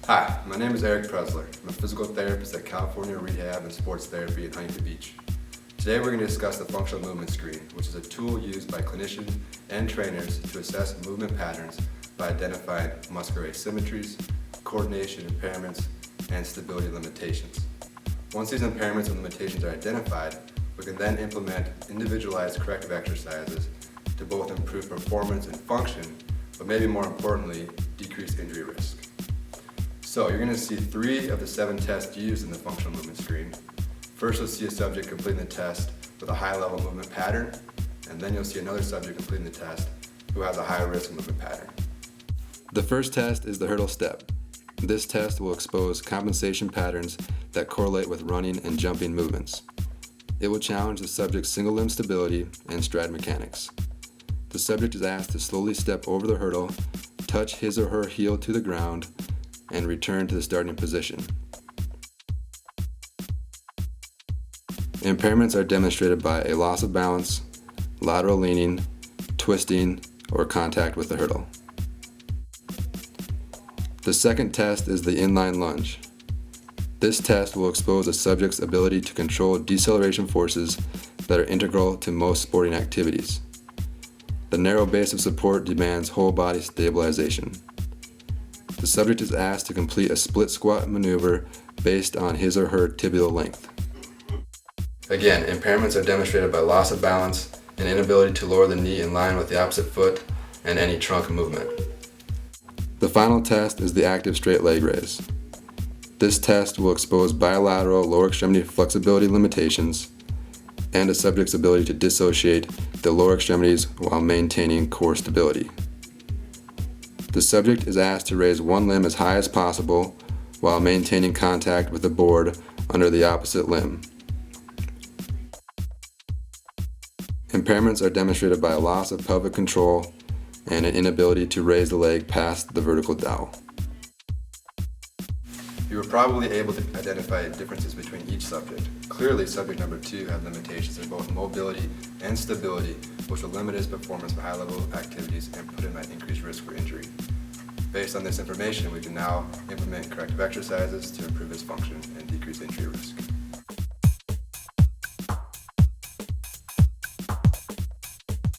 Hi, my name is Preszler. I'm a physical therapist at California Rehab and Sports Therapy in Huntington Beach. Today we're going to discuss the functional movement screen, which is a tool used by clinicians and trainers to assess movement patterns by identifying muscular asymmetries, coordination impairments, and stability limitations. Once these impairments and limitations are identified, we can then implement individualized corrective exercises to both improve performance and function, but maybe more importantly, decrease injury risk. So you're going to see 3 of the 7 tests used in the functional movement screen. First, you'll see a subject completing the test with a high-level movement pattern, and then you'll see another subject completing the test who has a high-risk movement pattern. The first test is the hurdle step. This test will expose compensation patterns that correlate with running and jumping movements. It will challenge the subject's single limb stability and stride mechanics. The subject is asked to slowly step over the hurdle, touch his or her heel to the ground, and return to the starting position. Impairments are demonstrated by a loss of balance, lateral leaning, twisting, or contact with the hurdle. The second test is the inline lunge. This test will expose a subject's ability to control deceleration forces that are integral to most sporting activities. The narrow base of support demands whole body stabilization. The subject is asked to complete a split squat maneuver based on his or her tibial length. Again, impairments are demonstrated by loss of balance and inability to lower the knee in line with the opposite foot and any trunk movement. The final test is the active straight leg raise. This test will expose bilateral lower extremity flexibility limitations and a subject's ability to dissociate the lower extremities while maintaining core stability. The subject is asked to raise one limb as high as possible while maintaining contact with the board under the opposite limb. Impairments are demonstrated by a loss of pelvic control and an inability to raise the leg past the vertical dowel. You were probably able to identify differences between each subject. Clearly, subject number 2 had limitations in both mobility and stability, which will limit his performance for high-level activities and put him at increased risk for injury. Based on this information, we can now implement corrective exercises to improve his function and decrease injury risk.